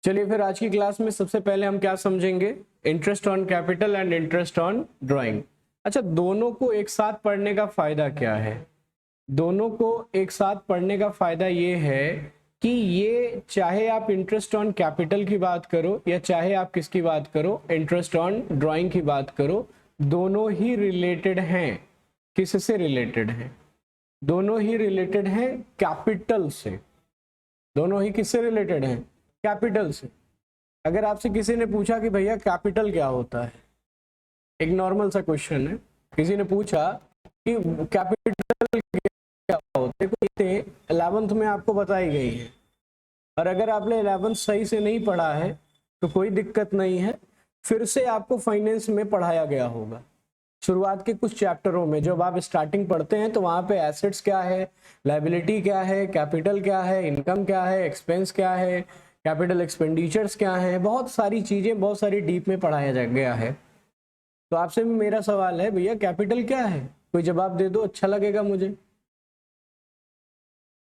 चलिए फिर आज की क्लास में सबसे पहले हम क्या समझेंगे, interest on capital and interest on drawing. अच्छा, दोनों को एक साथ पढ़ने का फायदा क्या है? दोनों को एक साथ पढ़ने का फायदा ये है कि ये चाहे आप इंटरेस्ट ऑन कैपिटल की बात करो या चाहे आप किसकी बात करो, इंटरेस्ट ऑन ड्राइंग की बात करो, दोनों ही रिलेटेड हैं। किससे रिलेटेड हैं? दोनों ही रिलेटेड हैं कैपिटल से। दोनों ही किससे रिलेटेड हैं? कैपिटल से। अगर आपसे किसी ने पूछा कि भैया कैपिटल क्या होता है, एक नॉर्मल सा क्वेश्चन है, किसी ने पूछा कि कैपिटल क्या होता है, 11th में आपको बताई गई है, और अगर आपने 11th सही से नहीं पढ़ा है तो कोई दिक्कत नहीं है, फिर से आपको फाइनेंस में पढ़ाया गया होगा। शुरुआत के कुछ चैप्टरों में जब आप स्टार्टिंग पढ़ते हैं तो वहां पे एसेट्स क्या है, लायबिलिटी क्या है, कैपिटल क्या है, इनकम क्या है, एक्सपेंस क्या है, कैपिटल एक्सपेंडिचर्स क्या है, बहुत सारी चीजें बहुत सारी डीप में पढ़ाया गया है। तो आपसे मेरा सवाल है, भैया कैपिटल क्या है? कोई जवाब दे दो, अच्छा लगेगा मुझे।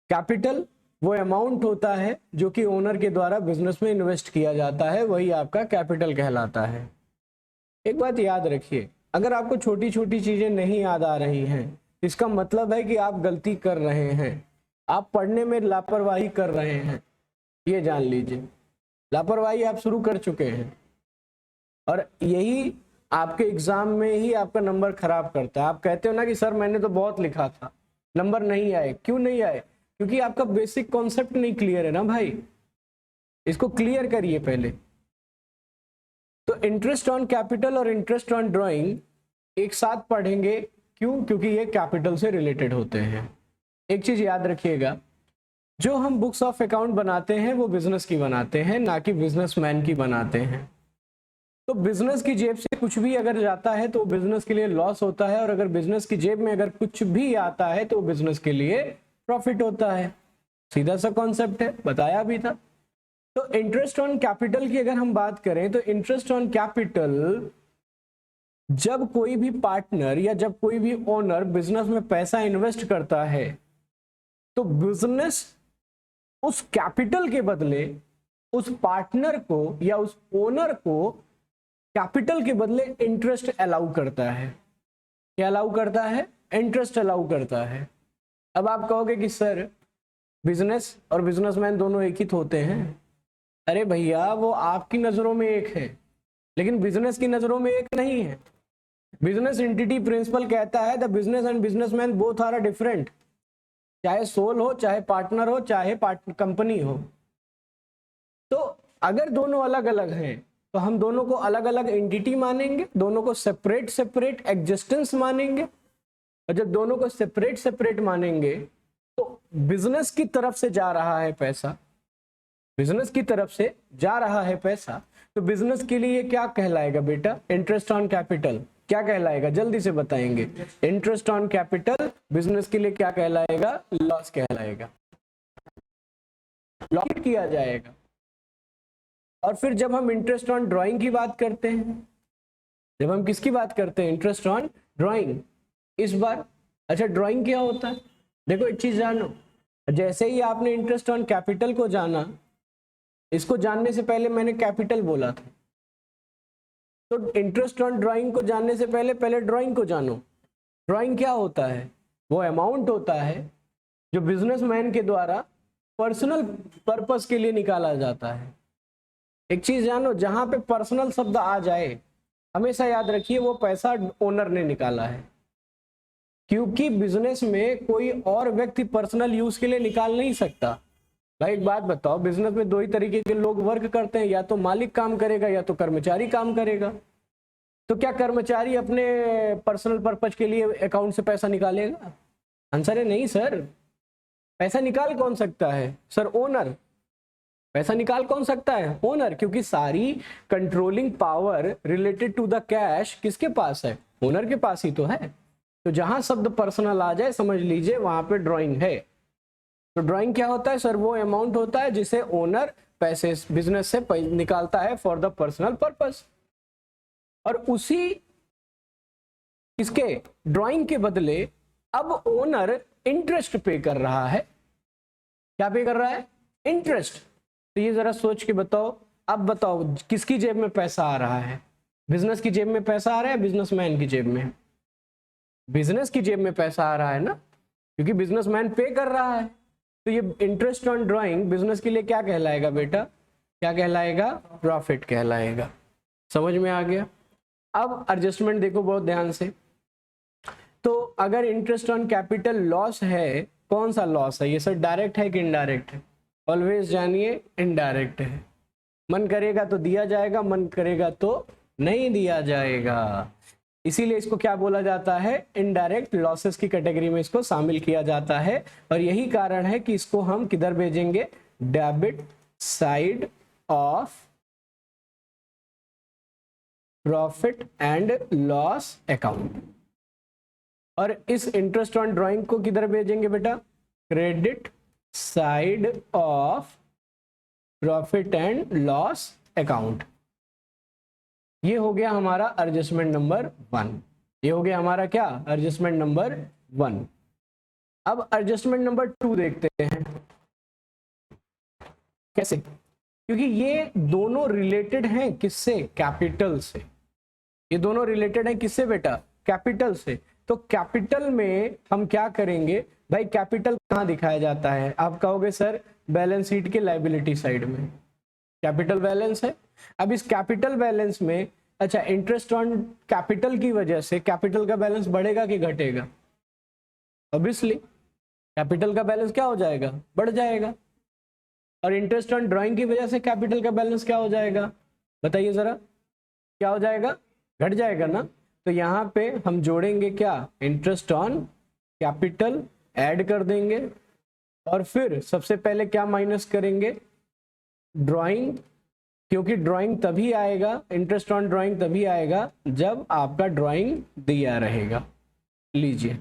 कैपिटल वो अमाउंट होता है जो कि ओनर के द्वारा बिजनेस में इन्वेस्ट किया जाता है, वही आपका कैपिटल कहलाता है। एक बात याद रखिए, अगर आपको छोटी छोटी चीजें नहीं याद आ रही हैं, इसका मतलब है कि आप गलती कर रहे हैं, आप पढ़ने में लापरवाही कर रहे हैं, ये जान लीजिए। लापरवाही आप शुरू कर चुके हैं और यही आपके एग्जाम में ही आपका नंबर खराब करता है। आप कहते हो ना कि सर मैंने तो बहुत लिखा था, नंबर नहीं आए। क्यों नहीं आए? क्योंकि आपका बेसिक कॉन्सेप्ट नहीं क्लियर है ना भाई, इसको क्लियर करिए पहले। तो इंटरेस्ट ऑन कैपिटल और इंटरेस्ट ऑन ड्राइंग एक साथ पढ़ेंगे। क्यों? क्योंकि ये कैपिटल से रिलेटेड होते हैं। एक चीज याद रखिएगा, जो हम बुक्स ऑफ अकाउंट बनाते हैं वो बिजनेस की बनाते हैं, ना कि बिजनेसमैन की बनाते हैं। तो बिजनेस की जेब से कुछ भी अगर जाता है तो बिजनेस के लिए लॉस होता है, और अगर बिजनेस की जेब में अगर कुछ भी आता है तो बिजनेस के लिए प्रॉफिट होता है। सीधा सा कॉन्सेप्ट है, बताया भी था। तो इंटरेस्ट ऑन कैपिटल की अगर हम बात करें तो इंटरेस्ट ऑन कैपिटल, जब कोई भी पार्टनर या जब कोई भी ओनर बिजनेस में पैसा इन्वेस्ट करता है तो बिजनेस उस कैपिटल के बदले उस पार्टनर को या उस ओनर को कैपिटल के बदले इंटरेस्ट अलाउ करता है। क्या अलाउ करता है? इंटरेस्ट अलाउ करता है। अब आप कहोगे कि सर बिजनेस और बिजनेसमैन दोनों एक ही होते हैं। अरे भैया, वो आपकी नजरों में एक है लेकिन बिजनेस की नजरों में एक नहीं है। बिजनेस एंटिटी प्रिंसिपल कहता है the business and businessman both are different. चाहे सोल हो, चाहे पार्टनर हो, चाहे कंपनी हो। तो अगर दोनों अलग अलग हैं तो हम दोनों को अलग अलग एंटिटी मानेंगे, दोनों को सेपरेट सेपरेट एग्जिस्टेंस मानेंगे। और जब दोनों को सेपरेट सेपरेट मानेंगे तो बिजनेस की तरफ से जा रहा है पैसा, बिजनेस की तरफ से जा रहा है पैसा, तो बिजनेस के लिए क्या कहलाएगा बेटा? Interest on capital. क्या कहलाएगा? जल्दी से बताएंगे। इंटरेस्ट ऑन कैपिटल बिजनेस के लिए क्या कहलाएगा? लॉस कहलाएगा, लॉस किया जाएगा। और फिर जब हम इंटरेस्ट ऑन ड्राइंग की बात करते हैं, जब हम किसकी बात करते हैं? इंटरेस्ट ऑन ड्राइंग इस बार। अच्छा, ड्राइंग क्या होता है? देखो एक चीज जानो, जैसे ही आपने इंटरेस्ट ऑन कैपिटल को जाना, इसको जानने से पहले मैंने कैपिटल बोला था, तो इंटरेस्ट ऑन ड्राइंग को जानने से पहले पहले ड्राइंग को जानो। ड्राइंग क्या होता है? वो अमाउंट होता है जो बिजनेसमैन के द्वारा पर्सनल पर्पस के लिए निकाला जाता है। एक चीज जानो, जहां पे पर्सनल शब्द आ जाए हमेशा याद रखिए वो पैसा ओनर ने निकाला है, क्योंकि बिजनेस में कोई और व्यक्ति पर्सनल यूज के लिए निकाल नहीं सकता। भाई एक बात बताओ, बिजनेस में दो ही तरीके के लोग वर्क करते हैं, या तो मालिक काम करेगा या तो कर्मचारी काम करेगा। तो क्या कर्मचारी अपने पर्सनल पर्पज के लिए अकाउंट से पैसा निकालेगा? आंसर है नहीं सर। पैसा निकाल कौन सकता है? Sir owner. पैसा निकाल कौन सकता है? ओनर, क्योंकि सारी controlling power related to the cash किसके पास है? ओनर के पास ही तो है। तो जहां शब्द पर्सनल आ जाए समझ लीजिए वहां पे ड्राइंग है। तो ड्राइंग क्या होता है सर? वो अमाउंट होता है जिसे ओनर पैसे बिजनेस से निकालता है फॉर द पर्सनल पर्पस, और उसी इसके ड्राइंग के बदले अब ओनर इंटरेस्ट पे कर रहा है। क्या पे कर रहा है? इंटरेस्ट। तो ये जरा सोच के बताओ, अब बताओ किसकी जेब में पैसा आ रहा है? बिजनेस की जेब में पैसा आ रहा है, बिजनेसमैन की जेब में? बिजनेस की जेब में पैसा आ रहा है ना, क्योंकि बिजनेसमैन पे कर रहा है। तो ये इंटरेस्ट ऑन ड्राइंग बिजनेस के लिए क्या कहलाएगा बेटा? क्या कहलाएगा? प्रॉफिट कहलाएगा। समझ में आ गया? अब एडजस्टमेंट देखो बहुत ध्यान से। तो अगर इंटरेस्ट ऑन कैपिटल लॉस है, कौन सा लॉस है ये सर? डायरेक्ट है कि इनडायरेक्ट है? ऑलवेज जानिए इनडायरेक्ट है। मन करेगा तो दिया जाएगा, मन करेगा तो नहीं दिया जाएगा। इसीलिए इसको क्या बोला जाता है? इनडायरेक्ट लॉसेस की कैटेगरी में इसको शामिल किया जाता है। और यही कारण है कि इसको हम किधर भेजेंगे? Debit side of profit and loss account. और इस इंटरेस्ट ऑन ड्राइंग को किधर भेजेंगे बेटा? Credit side of profit and loss account. ये हो गया हमारा एडजस्टमेंट नंबर 1। ये हो गया हमारा क्या? Adjustment number 1। अब एडजस्टमेंट नंबर 2 देखते हैं। कैसे? क्योंकि ये दोनों रिलेटेड हैं किससे? कैपिटल से। ये दोनों रिलेटेड हैं किससे बेटा? कैपिटल से। तो कैपिटल में हम क्या करेंगे भाई? कैपिटल कहाँ दिखाया जाता है? आप कहोगे सर बैलेंस शीट के लायबिलिटी साइड में कैपिटल बैलेंस है। अब इस कैपिटल बैलेंस में अच्छा इंटरेस्ट ऑन कैपिटल की वजह से कैपिटल का बैलेंस बढ़ेगा कि घटेगा? ऑब्वियसली कैपिटल का बैलेंस क्या हो जाएगा? बढ़ जाएगा। और इंटरेस्ट ऑन ड्राइंग की वजह से कैपिटल का बैलेंस क्या हो जाएगा? बताइए जरा, क्या हो जाएगा? घट जाएगा ना। तो यहाँ पे हम जोड़ेंगे क्या? इंटरेस्ट ऑन कैपिटल ऐड कर देंगे और फिर सबसे पहले क्या माइनस करेंगे? ड्राइंग। क्योंकि ड्राइंग तभी आएगा, इंटरेस्ट ऑन ड्राइंग तभी आएगा जब आपका ड्राइंग दिया रहेगा। लीजिए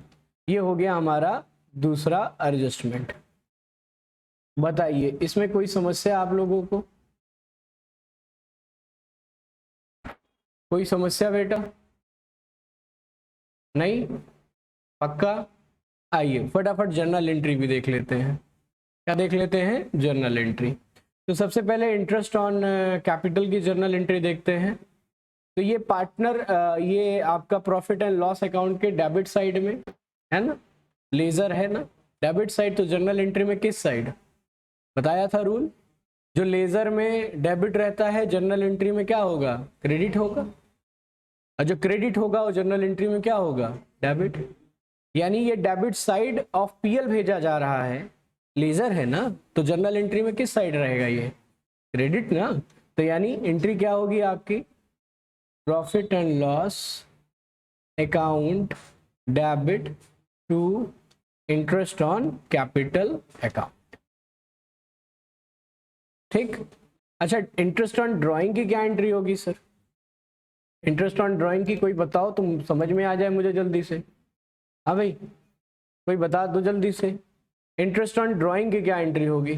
ये हो गया हमारा दूसरा एडजस्टमेंट। बताइए इसमें कोई समस्या आप लोगों को? कोई समस्या बेटा? नहीं? पक्का? आइए फटाफट जर्नल एंट्री भी देख लेते हैं। क्या देख लेते हैं? Journal entry. तो सबसे पहले इंटरेस्ट ऑन कैपिटल की जर्नल एंट्री देखते हैं। तो ये पार्टनर ये आपका प्रॉफिट एंड लॉस अकाउंट के डेबिट साइड में है ना, लेजर है ना डेबिट साइड। तो जर्नल एंट्री में किस साइड? बताया था रूल, जो लेजर में डेबिट रहता है जर्नल एंट्री में क्या होगा? क्रेडिट होगा। और जो क्रेडिट होगा वो जर्नल एंट्री में क्या होगा? डेबिट। यानी ये डेबिट साइड ऑफ पीएल भेजा जा रहा है, लेजर है ना, तो जर्नल एंट्री में किस साइड रहेगा? ये क्रेडिट ना। तो यानी एंट्री क्या होगी आपकी? Profit and loss account debit to interest on capital account. ठीक। अच्छा इंटरेस्ट ऑन ड्राइंग की क्या एंट्री होगी सर? इंटरेस्ट ऑन ड्राइंग की कोई बताओ, तुम समझ में आ जाए मुझे जल्दी से। हाँ भाई कोई बता दो जल्दी से, इंटरेस्ट ऑन ड्राइंग की क्या एंट्री होगी?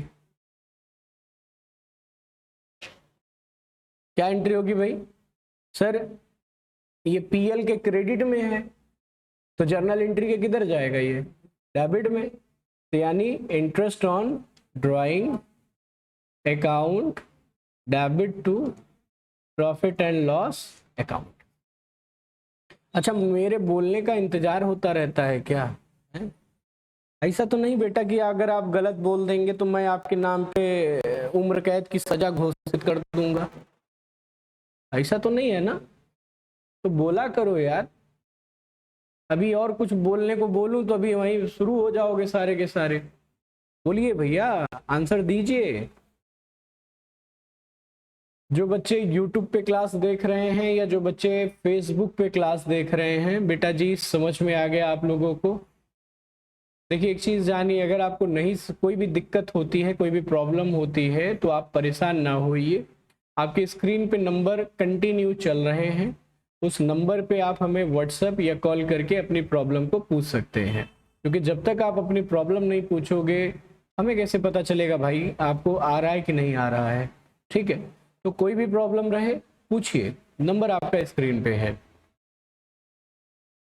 क्या एंट्री होगी भाई? सर ये पीएल के क्रेडिट में है तो जर्नल एंट्री के किधर जाएगा? ये डेबिट में। तो यानी interest on drawing account debit to profit and loss account. अच्छा मेरे बोलने का इंतजार होता रहता है क्या है? ऐसा तो नहीं बेटा कि अगर आप गलत बोल देंगे तो मैं आपके नाम पे उम्र कैद की सजा घोषित कर दूंगा। ऐसा तो नहीं है ना? तो बोला करो यार। अभी और कुछ बोलने को बोलूं तो अभी वहीं शुरू हो जाओगे सारे के सारे। बोलिए भैया, आंसर दीजिए। जो बच्चे YouTube पे क्लास देख रहे हैं या जो बच्चे Facebook पे क्लास देख रहे हैं, बेटा जी समझ में आ गया आप लोगों को? देखिए एक चीज़ जानिए, अगर आपको नहीं कोई भी दिक्कत होती है, कोई भी प्रॉब्लम होती है तो आप परेशान ना होइए। आपके स्क्रीन पे नंबर कंटिन्यू चल रहे हैं, उस नंबर पे आप हमें व्हाट्सएप या कॉल करके अपनी प्रॉब्लम को पूछ सकते हैं। क्योंकि जब तक आप अपनी प्रॉब्लम नहीं पूछोगे हमें कैसे पता चलेगा भाई आपको आ रहा है कि नहीं आ रहा है। ठीक है, तो कोई भी प्रॉब्लम रहे पूछिए, नंबर आपका स्क्रीन पे है।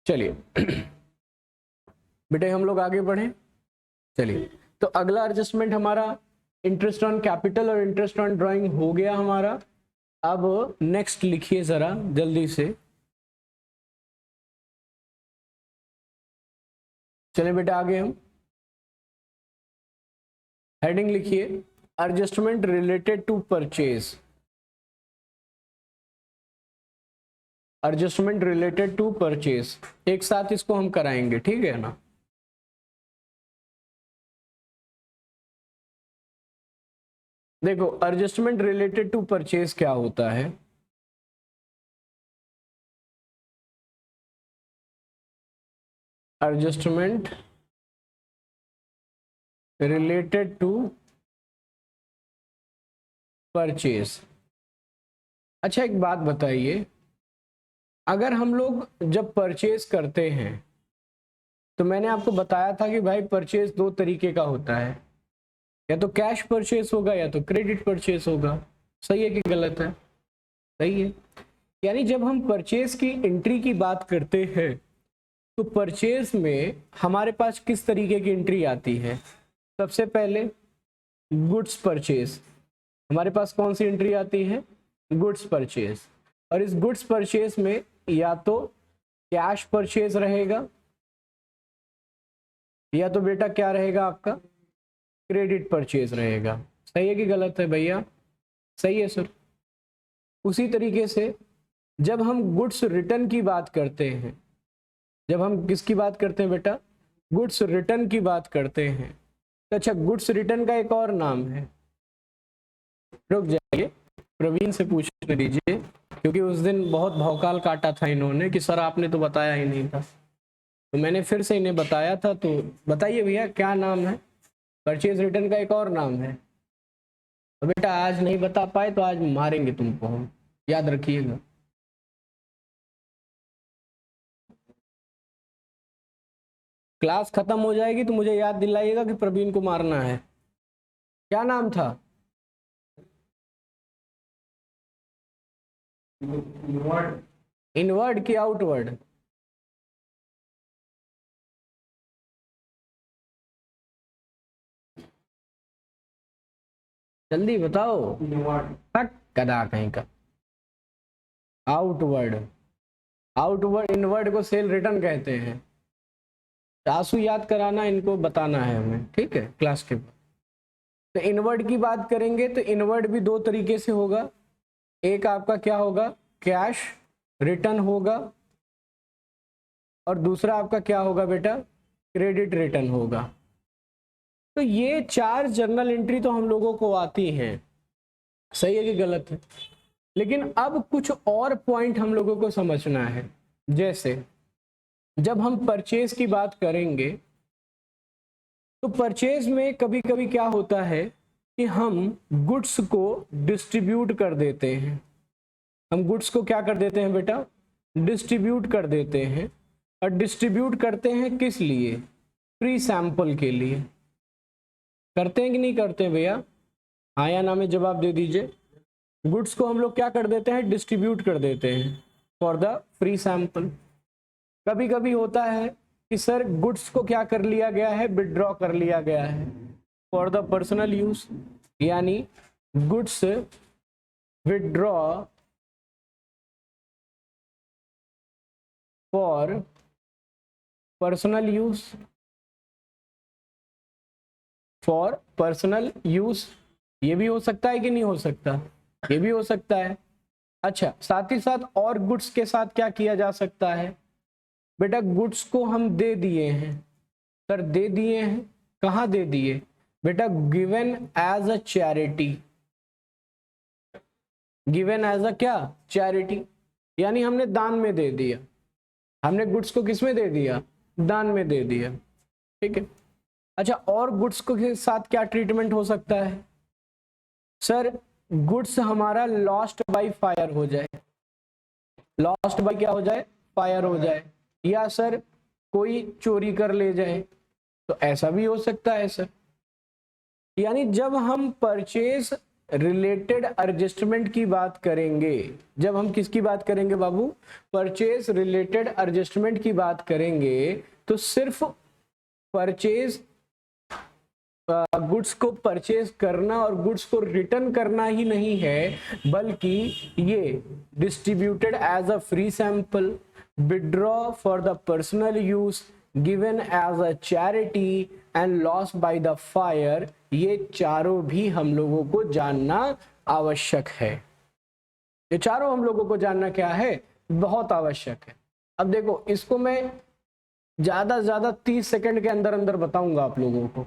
चलिए बेटे हम लोग आगे बढ़े। चलिए तो अगला एडजस्टमेंट हमारा इंटरेस्ट ऑन कैपिटल और इंटरेस्ट ऑन ड्राइंग हो गया हमारा। अब नेक्स्ट लिखिए जरा जल्दी से। चले बेटा आगे हम हेडिंग लिखिए adjustment related to purchase. Adjustment related to purchase, एक साथ इसको हम कराएंगे, ठीक है ना। देखो एडजस्टमेंट रिलेटेड टू परचेज क्या होता है। Adjustment related to purchase. अच्छा एक बात बताइए, अगर हम लोग जब परचेज करते हैं तो मैंने आपको बताया था कि भाई परचेज दो तरीके का होता है, या तो कैश परचेज होगा या तो क्रेडिट परचेज होगा। सही है कि गलत है? सही है। यानी जब हम परचेज की एंट्री की बात करते हैं तो परचेज में हमारे पास किस तरीके की एंट्री आती है। सबसे पहले गुड्स परचेज, हमारे पास कौन सी एंट्री आती है? Goods purchase. और इस गुड्स परचेज में या तो कैश परचेज रहेगा या तो बेटा क्या रहेगा आपका, क्रेडिट परचेज रहेगा। सही है कि गलत है भैया? सही है सर। उसी तरीके से जब हम गुड्स रिटर्न की बात करते हैं, जब हम किसकी बात करते हैं बेटा? गुड्स रिटर्न की बात करते हैं। तो अच्छा गुड्स रिटर्न का एक और नाम है, रुक जाइए प्रवीण से पूछने दीजिए, क्योंकि उस दिन बहुत भौकाल काटा था इन्होंने कि सर आपने तो बताया ही नहीं था, तो मैंने फिर से इन्हें बताया था। तो बताइए भैया क्या नाम है? परचेज रिटर्न का एक और नाम है। तो बेटा आज नहीं बता पाए तो आज मारेंगे तुमको हम, याद रखिएगा। क्लास खत्म हो जाएगी तो मुझे याद दिलाइएगा कि प्रवीण को मारना है। क्या नाम था? इनवर्ड की आउटवर्ड? जल्दी बताओ। फट कदा कहीं का। आउटवर्ड। आउटवर्ड इनवर्ड को सेल रिटर्न कहते हैं। आंसू याद कराना, इनको बताना है हमें, ठीक है क्लास के बाद। तो इनवर्ड की बात करेंगे तो इनवर्ड भी दो तरीके से होगा। एक आपका क्या होगा, कैश रिटर्न होगा, और दूसरा आपका क्या होगा बेटा, क्रेडिट रिटर्न होगा। तो ये चार जर्नल एंट्री तो हम लोगों को आती हैं। सही है कि गलत है? लेकिन अब कुछ और पॉइंट हम लोगों को समझना है। जैसे जब हम परचेज की बात करेंगे तो परचेज में कभी कभी क्या होता है कि हम गुड्स को डिस्ट्रीब्यूट कर देते हैं। हम गुड्स को क्या कर देते हैं बेटा, डिस्ट्रीब्यूट कर देते हैं। और डिस्ट्रीब्यूट करते हैं किस लिए, फ्री सैंपल के लिए। करते हैं कि नहीं करते भैया? हाँ या ना में जवाब दे दीजिए। गुड्स को हम लोग क्या कर देते हैं, डिस्ट्रीब्यूट कर देते हैं फॉर द फ्री सैंपल। कभी कभी होता है कि सर गुड्स को क्या कर लिया गया है, विड्रॉ कर लिया गया है फॉर द पर्सनल यूज, यानी goods withdraw for personal use, for personal use. ये भी हो सकता है कि नहीं हो सकता? ये भी हो सकता है। अच्छा साथ ही साथ और गुड्स के साथ क्या किया जा सकता है बेटा, गुड्स को हम दे दिए हैं। सर दे दिए हैं, कहाँ दे दिए बेटा, given as a charity. Given as a क्या, चैरिटी, यानी हमने दान में दे दिया। हमने गुड्स को किस में दे दिया, दान में दे दिया, ठीक है। अच्छा और गुड्स को के साथ क्या ट्रीटमेंट हो सकता है सर, गुड्स हमारा लॉस्ट बाय फायर हो जाए। लॉस्ट बाय क्या हो जाए, फायर हो जाए, या सर कोई चोरी कर ले जाए, तो ऐसा भी हो सकता है सर। यानी जब हम परचेज रिलेटेड एडजस्टमेंट की बात करेंगे, जब हम किसकी बात करेंगे बाबू, परचेज रिलेटेड एडजस्टमेंट की बात करेंगे, तो सिर्फ परचेज गुड्स को परचेज करना और गुड्स को रिटर्न करना ही नहीं है, बल्कि ये distributed as a free sample, withdraw for the personal use, given as a charity and loss by the fire, ये चारों भी हम लोगों को जानना आवश्यक है। ये चारों हम लोगों को जानना क्या है, बहुत आवश्यक है। अब देखो, इसको मैं ज्यादा से ज्यादा 30 सेकंड के अंदर अंदर बताऊंगा आप लोगों को।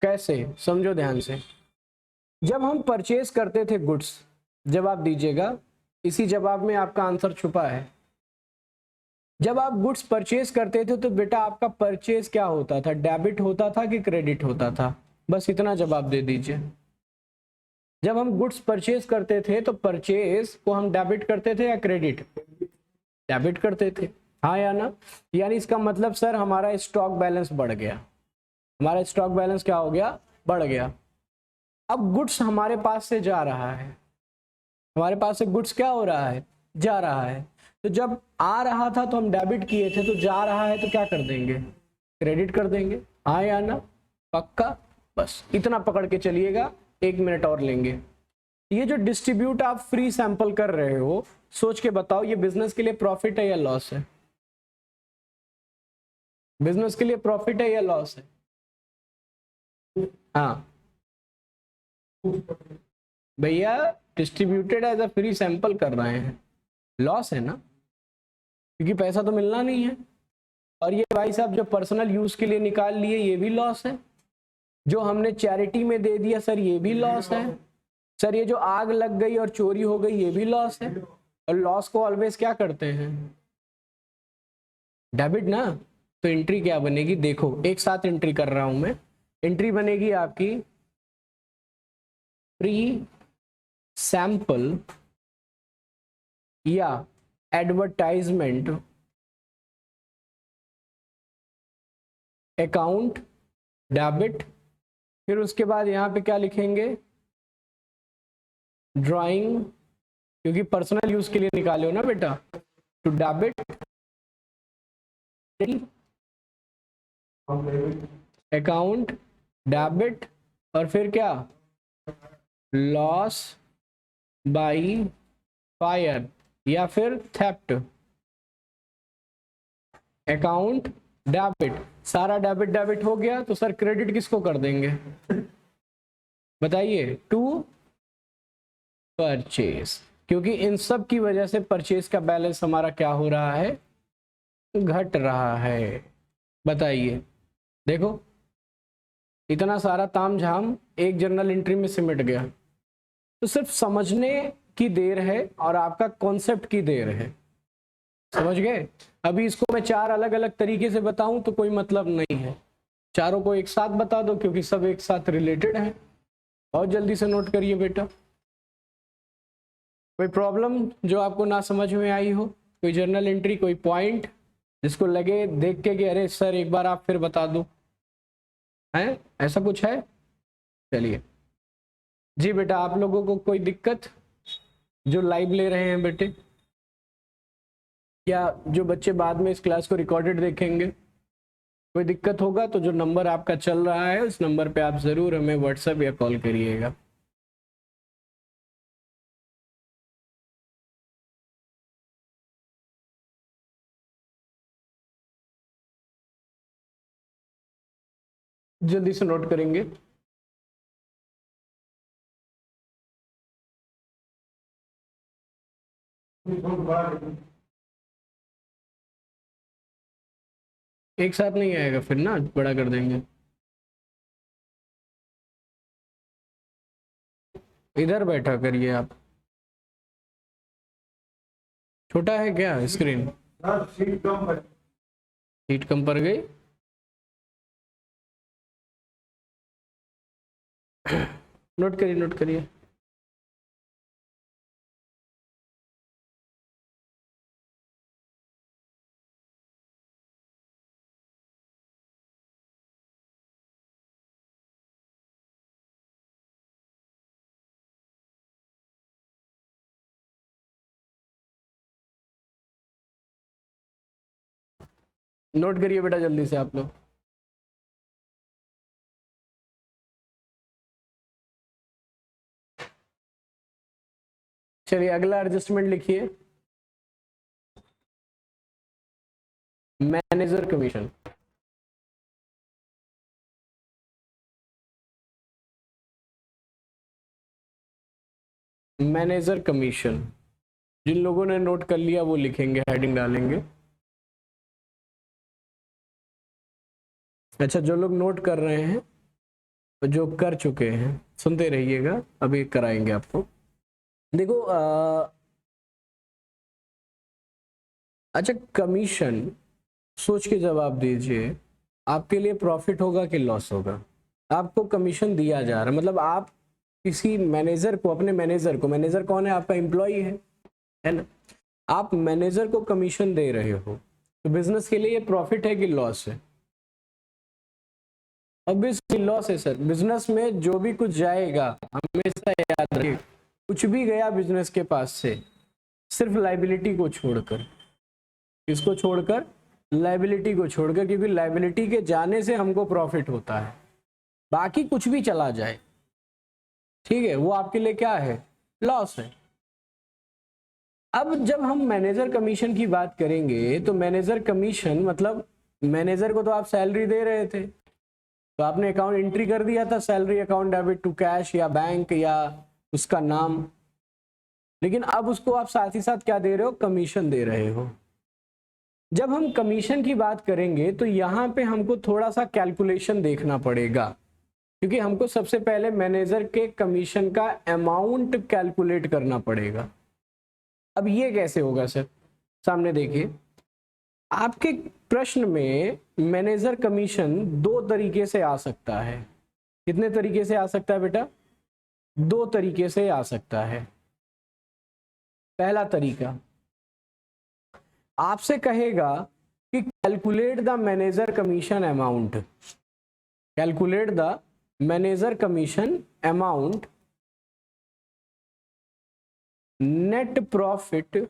कैसे, समझो ध्यान से। जब हम परचेज करते थे गुड्स, जवाब दीजिएगा, इसी जवाब में आपका आंसर छुपा है। जब आप गुड्स परचेज करते थे तो बेटा आपका परचेज क्या होता था, डेबिट होता था कि क्रेडिट होता था? बस इतना जवाब दे दीजिए। जब हम गुड्स परचेज करते थे तो परचेज को हम डेबिट करते थे या क्रेडिट? डेबिट करते थे, हाँ या ना? यानी इसका मतलब सर हमारा स्टॉक बैलेंस बढ़ गया। हमारा स्टॉक बैलेंस क्या हो गया? बढ़ गया। अब गुड्स हमारे पास से जा रहा है, हमारे पास से गुड्स क्या हो रहा है? जा रहा है। तो जब आ रहा था तो हम डेबिट किए थे, तो जा रहा है तो क्या कर देंगे? क्रेडिट कर देंगे, हाँ या ना? पक्का? बस इतना पकड़ के चलिएगा, 1 मिनट और लेंगे। ये जो डिस्ट्रीब्यूट आप फ्री सैंपल कर रहे हो, सोच के बताओ ये बिजनेस के लिए प्रॉफिट है या लॉस है? बिजनेस के लिए प्रॉफिट है या लॉस है? हाँ भैया, distributed as a free sample कर रहे हैं, लॉस है ना, क्योंकि पैसा तो मिलना नहीं है। और ये भाई साहब जो पर्सनल यूज के लिए निकाल लिए, ये भी लॉस है। जो हमने चैरिटी में दे दिया सर, ये भी लॉस है। सर ये जो आग लग गई और चोरी हो गई, ये भी लॉस है। और लॉस को ऑलवेज क्या करते हैं? डेबिट ना। तो एंट्री क्या बनेगी? देखो एक साथ एंट्री कर रहा हूं मैं। एंट्री बनेगी आपकी फ्री सैंपल या एडवर्टाइजमेंट अकाउंट डेबिट। फिर उसके बाद यहाँ पे क्या लिखेंगे? ड्राइंग, क्योंकि पर्सनल यूज के लिए निकाले हो ना बेटा, टू डेबिट अकाउंट डेबिट, और फिर क्या? लॉस बाई फायर या फिर थेफ्ट अकाउंट डेबिट। सारा डेबिट डेबिट हो गया, तो सर क्रेडिट किसको कर देंगे? बताइए, टू परचेज, क्योंकि इन सब की वजह से परचेज का बैलेंस हमारा क्या हो रहा है? घट रहा है। बताइए, देखो इतना सारा तामझाम एक जर्नल एंट्री में सिमट गया। तो सिर्फ समझने की देर है और आपका कॉन्सेप्ट की देर है। समझ गए? अभी इसको मैं 4 अलग अलग तरीके से बताऊं तो कोई मतलब नहीं है। चारों को एक साथ बता दो, क्योंकि सब एक साथ रिलेटेड है। बहुत जल्दी से नोट करिए बेटा। कोई प्रॉब्लम जो आपको ना समझ में आई हो, कोई जर्नल एंट्री, कोई पॉइंट जिसको लगे देख के कि अरे सर एक बार आप फिर बता दो, है ऐसा कुछ है? चलिए जी बेटा, आप लोगों को कोई दिक्कत, जो लाइव ले रहे हैं बेटे, या जो बच्चे बाद में इस क्लास को रिकॉर्डेड देखेंगे, कोई दिक्कत होगा तो जो नंबर आपका चल रहा है उस नंबर पे आप ज़रूर हमें व्हाट्सएप या कॉल करिएगा। जल्दी से नोट करेंगे। एक साथ नहीं आएगा फिर ना, बड़ा कर देंगे। इधर बैठा करिए आप। छोटा है क्या स्क्रीन? सीट कम पड़ गई। नोट करिए, नोट करिए। नोट करिए बेटा जल्दी से आप लोग। चलिए अगला एडजस्टमेंट लिखिए, मैनेजर कमीशन। मैनेजर कमीशन, जिन लोगों ने नोट कर लिया वो लिखेंगे, हेडिंग डालेंगे। अच्छा, जो लोग नोट कर रहे हैं, जो कर चुके हैं, सुनते रहिएगा, अभी कराएंगे आपको। देखो अच्छा, कमीशन सोच के जवाब दीजिए, आपके लिए प्रॉफिट होगा कि लॉस होगा? आपको कमीशन दिया जा रहा है, मतलब आप किसी मैनेजर को, अपने मैनेजर को, मैनेजर कौन है? आपका एम्प्लॉय है ना, आप मैनेजर को कमीशन दे रहे हो, तो बिजनेस के लिए ये प्रॉफिट है कि लॉस है? ऑब्वियसली लॉस है सर। बिजनेस में जो भी कुछ जाएगा, हमेशा याद रखिए, कुछ भी गया बिजनेस के पास से, सिर्फ लाइबिलिटी को छोड़कर, किसको छोड़कर? लाइबिलिटी को छोड़कर, क्योंकि लाइबिलिटी के जाने से हमको प्रॉफिट होता है, बाकी कुछ भी चला जाए, ठीक है, वो आपके लिए क्या है? लॉस है। अब जब हम मैनेजर कमीशन की बात करेंगे, तो मैनेजर कमीशन मतलब मैनेजर को तो आप सैलरी दे रहे थे, तो आपने अकाउंट एंट्री कर दिया था, salary account debit to cash या बैंक या उसका नाम, लेकिन अब उसको आप साथ ही साथ क्या दे रहे हो? कमीशन दे रहे हो। जब हम कमीशन की बात करेंगे तो यहाँ पे हमको थोड़ा सा कैलकुलेशन देखना पड़ेगा, क्योंकि हमको सबसे पहले मैनेजर के कमीशन का अमाउंट कैलकुलेट करना पड़ेगा। अब ये कैसे होगा सर? सामने देखिए, आपके प्रश्न में मैनेजर कमीशन दो तरीके से आ सकता है। कितने तरीके से आ सकता है बेटा? दो तरीके से आ सकता है। पहला तरीका, आपसे कहेगा कि calculate the manager commission amount, calculate the manager commission amount net profit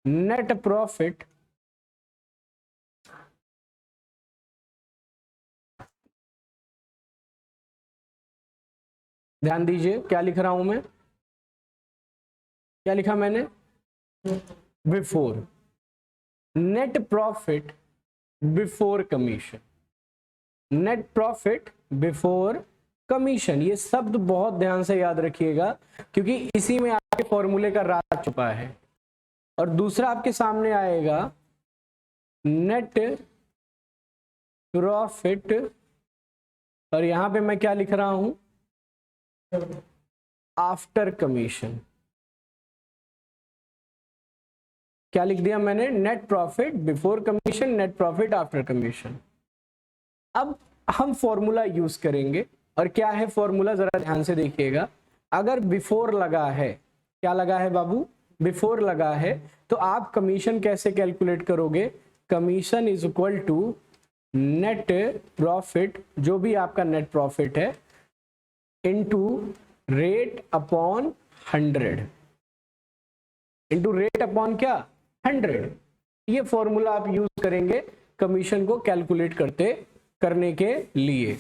net profit ध्यान दीजिए क्या लिख रहा हूं मैं, क्या लिखा मैंने? Before, net profit before commission, net profit before commission. ये शब्द बहुत ध्यान से याद रखिएगा, क्योंकि इसी में आपके फॉर्मूले का राज छुपा है। और दूसरा आपके सामने आएगा नेट प्रॉफिट, और यहां पे मैं क्या लिख रहा हूं? After commission. क्या लिख दिया मैंने? Net profit before commission, net profit after commission. अब हम फॉर्मूला यूज करेंगे, और क्या है फॉर्मूला जरा ध्यान से देखिएगा। अगर बिफोर लगा है, क्या लगा है बाबू? बिफोर लगा है, तो आप कमीशन कैसे कैलकुलेट करोगे? Commission is equal to net profit, जो भी आपका नेट प्रॉफिट है, into rate upon 100, into rate upon क्या? 100। ये फॉर्मूला आप यूज करेंगे कमीशन को कैलकुलेट करने के लिए,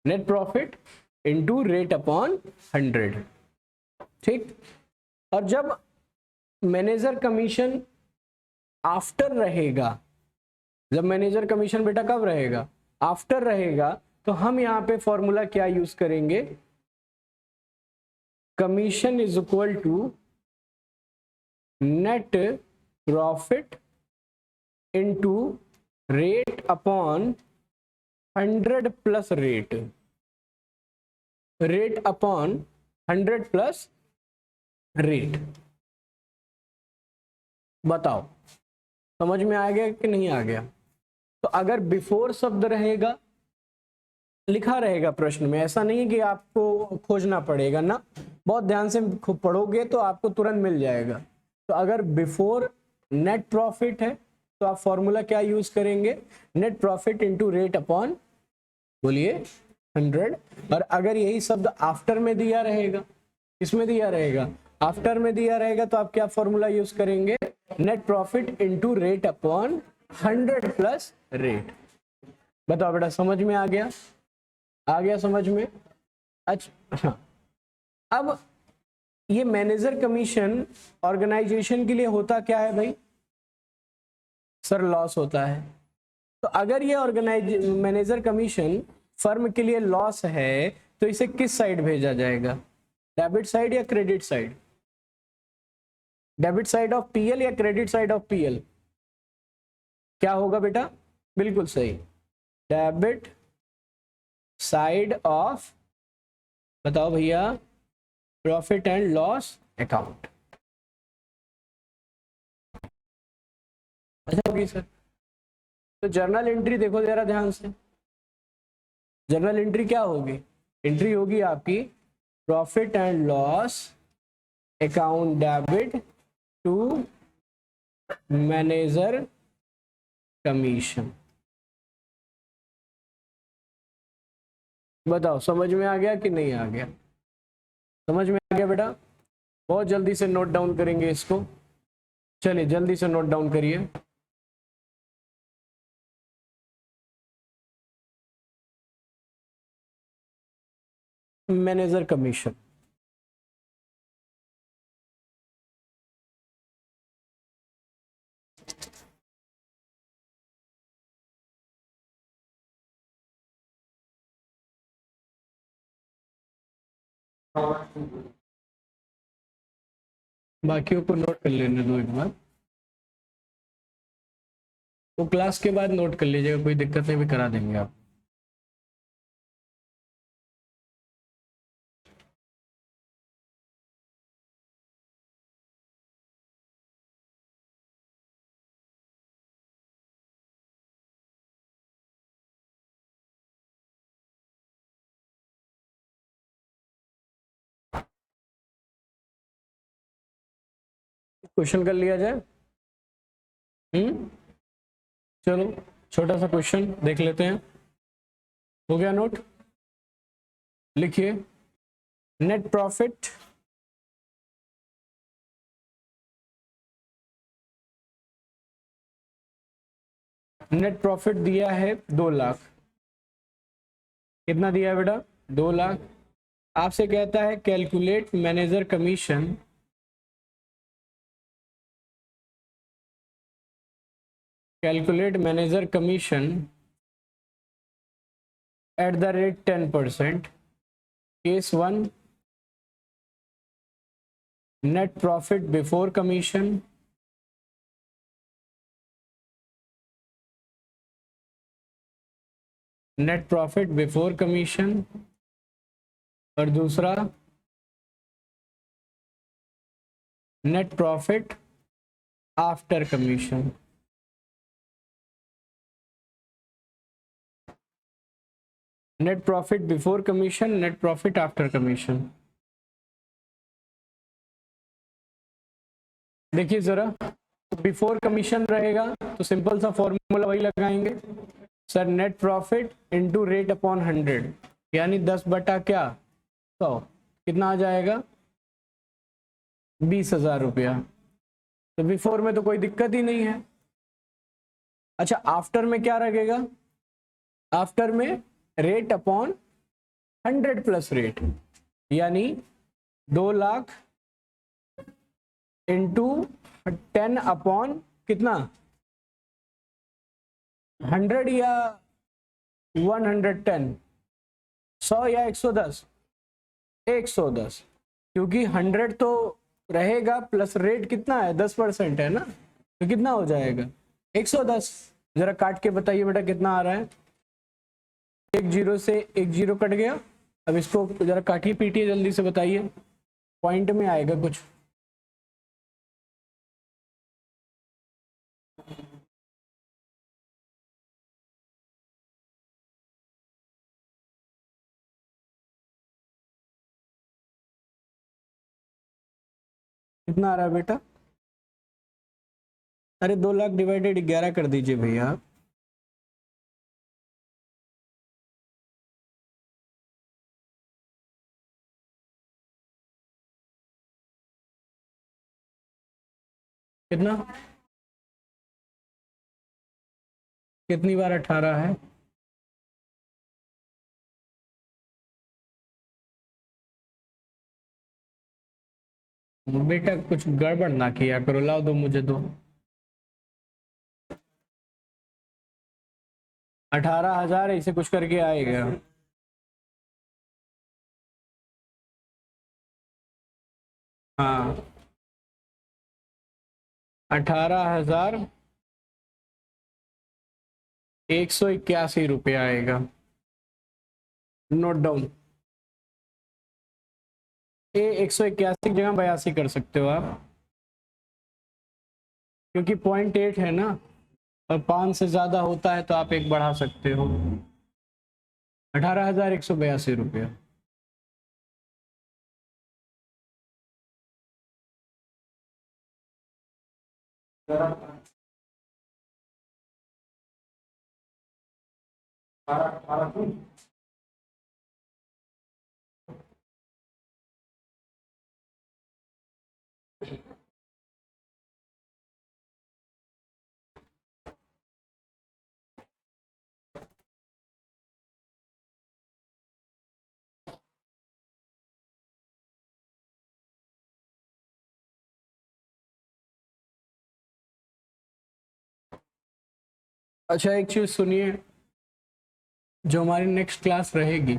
net profit into rate upon 100, ठीक। और जब मैनेजर कमीशन आफ्टर रहेगा, जब मैनेजर कमीशन बेटा कब रहेगा? आफ्टर रहेगा, तो हम यहां पे फॉर्मूला क्या यूज करेंगे? Commission is equal to net profit into rate upon 100 plus rate, rate upon 100 plus rate. बताओ समझ में आ गया कि नहीं आ गया? तो अगर बिफोर शब्द रहेगा, लिखा रहेगा प्रश्न में, ऐसा नहीं है कि आपको खोजना पड़ेगा ना, बहुत ध्यान से पढ़ोगे तो आपको तुरंत मिल जाएगा। तो अगर बिफोर नेट प्रॉफिट है, तो आप फॉर्मूला क्या यूज करेंगे? Net profit into rate upon, बोलिए, 100। और अगर यही शब्द आफ्टर में दिया रहेगा, इसमें दिया रहेगा, आफ्टर में दिया रहेगा, तो आप क्या फॉर्मूला यूज करेंगे? Net profit into rate upon 100 plus rate. बताओ बेटा समझ में आ गया? आ गया समझ में? अच्छा हाँ, अब ये मैनेजर कमीशन ऑर्गेनाइजेशन के लिए होता क्या है भाई? सर लॉस होता है। तो अगर ये मैनेजर कमीशन फर्म के लिए लॉस है तो इसे किस साइड भेजा जाएगा? डेबिट साइड या credit side? Debit side of PL या क्रेडिट साइड ऑफ पीएल? क्या होगा बेटा? बिल्कुल सही, डेबिट साइड ऑफ, बताओ भैया, प्रॉफिट एंड लॉस अकाउंट। अच्छा होगी सर। तो जर्नल एंट्री देखो जरा ध्यान से, जर्नल एंट्री क्या होगी? एंट्री होगी आपकी profit and loss account debit to manager commission. बताओ समझ में आ गया कि नहीं आ गया? समझ में आ गया बेटा? बहुत जल्दी से नोट डाउन करेंगे इसको, चलिए जल्दी से नोट डाउन करिए। मैनेजर कमीशन, बाकियों को नोट कर लेने दो एक बार, वो क्लास के बाद नोट कर लीजिएगा, कोई दिक्कत नहीं, भी करा देंगे आप। क्वेश्चन कर लिया जाए। चलो छोटा सा क्वेश्चन देख लेते हैं। हो गया नोट? लिखिए, नेट प्रॉफिट दिया है 2 लाख। कितना दिया है बेटा? 2 लाख। आपसे कहता है calculate manager commission, calculate manager commission at the rate 10%। Case 1, net profit before commission, net profit before commission, और दूसरा net profit after commission. Net profit before commission, net profit after commission. देखिए जरा, बिफोर कमीशन रहेगा तो simple सा formula वही लगाएंगे sir, net profit into rate upon 100, यानी 10 बटा क्या 100, कितना आ जाएगा? 20,000 रुपया। तो बिफोर में तो कोई दिक्कत ही नहीं है। अच्छा आफ्टर में क्या लगेगा? आफ्टर में रेट अपॉन 100 प्लस रेट, यानी 2 लाख इंटू 10 अपॉन कितना, 100 या 110, 100 या 110? 110, क्योंकि 100 तो रहेगा प्लस रेट कितना है 10% है ना, तो कितना हो जाएगा 110। जरा काट के बताइए बेटा कितना आ रहा है? एक जीरो से एक जीरो कट गया। अब इसको जरा काटिए पीटिए जल्दी से बताइए, पॉइंट में आएगा कुछ। कितना आ रहा है बेटा? अरे 2 लाख डिवाइडेड 11 कर दीजिए भैया। कितना, कितनी बार 18 है? बेटा कुछ गड़बड़ ना किया करो, लाओ दो मुझे दो। 18,000 ऐसे कुछ करके आएगा। हाँ 18,181 आएगा। Note down. ये 181 की जगह 82 कर सकते हो आप, क्योंकि 0.8 है ना, और 5 से ज्यादा होता है तो आप एक बढ़ा सकते हो। 18,182 अच्छा एक चीज सुनिए, जो हमारी नेक्स्ट क्लास रहेगी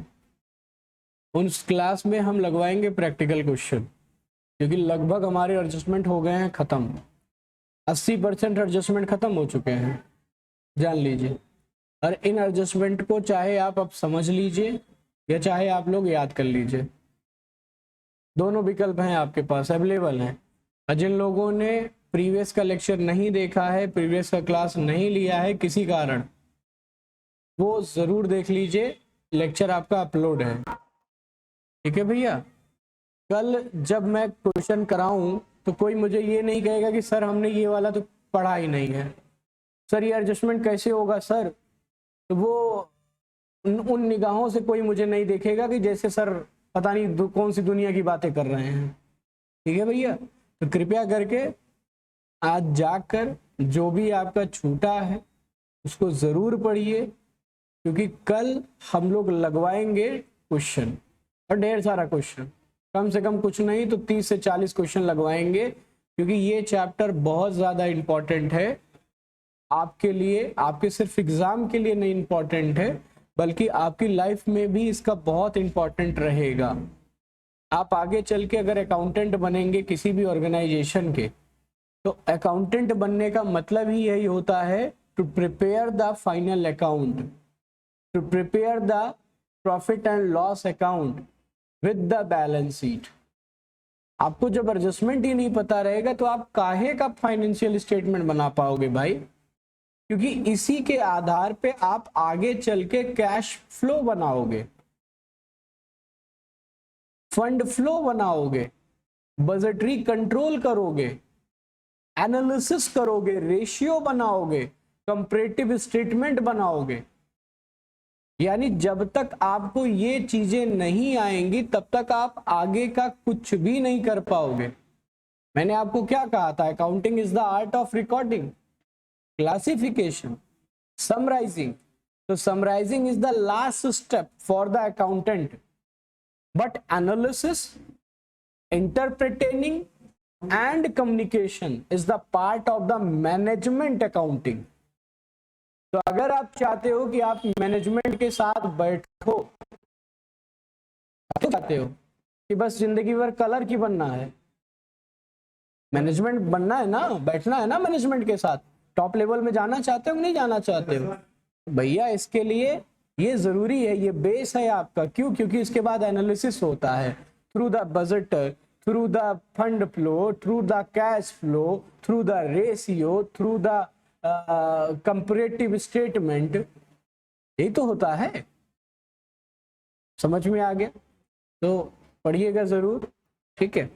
उस क्लास में हम लगवाएंगे प्रैक्टिकल क्वेश्चन, क्योंकि लगभग हमारे एडजस्टमेंट हो गए हैं ख़त्म। 80% एडजस्टमेंट ख़त्म हो चुके हैं, जान लीजिए। और इन एडजस्टमेंट को चाहे आप अब समझ लीजिए या चाहे आप लोग याद कर लीजिए, दोनों विकल्प हैं आपके पास, अवेलेबल हैं। और जिन लोगों ने प्रीवियस का लेक्चर नहीं देखा है, प्रीवियस का क्लास नहीं लिया है किसी कारण, वो ज़रूर देख लीजिए, लेक्चर आपका अपलोड है। ठीक है भैया, कल जब मैं क्वेश्चन कराऊं तो कोई मुझे ये नहीं कहेगा कि सर हमने ये वाला तो पढ़ा ही नहीं है, सर ये एडजस्टमेंट कैसे होगा सर। तो वो उन निगाहों से कोई मुझे नहीं देखेगा कि जैसे सर पता नहीं कौन सी दुनिया की बातें कर रहे हैं। ठीक है भैया, तो कृपया करके आज जाकर जो भी आपका छूटा है उसको ज़रूर पढ़िए, क्योंकि कल हम लोग लगवाएंगे क्वेश्चन, और ढेर सारा क्वेश्चन, कम से कम कुछ नहीं तो 30 से 40 क्वेश्चन लगवाएंगे, क्योंकि ये चैप्टर बहुत ज़्यादा इम्पॉर्टेंट है आपके लिए। आपके सिर्फ एग्ज़ाम के लिए नहीं इम्पॉर्टेंट है, बल्कि आपकी लाइफ में भी इसका बहुत इम्पॉर्टेंट रहेगा। आप आगे चल के अगर अकाउंटेंट बनेंगे किसी भी ऑर्गेनाइजेशन के, तो अकाउंटेंट बनने का मतलब ही यही होता है, to prepare the final account, to prepare the profit and loss account with the balance sheet. आपको जब एडजस्टमेंट ही नहीं पता रहेगा तो आप काहे का फाइनेंशियल स्टेटमेंट बना पाओगे भाई, क्योंकि इसी के आधार पे आप आगे चल के कैश फ्लो बनाओगे, फंड फ्लो बनाओगे, बजटरी कंट्रोल करोगे, एनालिसिस करोगे, रेशियो बनाओगे, कंपैरेटिव स्टेटमेंट बनाओगे। यानी जब तक आपको ये चीजें नहीं आएंगी तब तक आप आगे का कुछ भी नहीं कर पाओगे। मैंने आपको क्या कहा था, accounting is the art of recording, classification, summarising. तो summarising is the last step for the accountant, but analysis, interpreting and communication is the part of the management accounting. तो अगर आप चाहते हो कि आप मैनेजमेंट के साथ बैठो, तो चाहते हो कि बस जिंदगी भर कलर की बनना है, मैनेजमेंट बनना है ना, बैठना है ना मैनेजमेंट के साथ, टॉप लेवल में जाना चाहते हो कि नहीं जाना चाहते हो भैया, इसके लिए ये जरूरी है, ये बेस है आपका। क्यों? क्योंकि इसके बाद एनालिसिस होता है through the budget, through the fund flow, through the cash flow, through the ratio, through the comparative statement. यही तो होता है। समझ में आ गया? तो पढ़िएगा जरूर, ठीक है।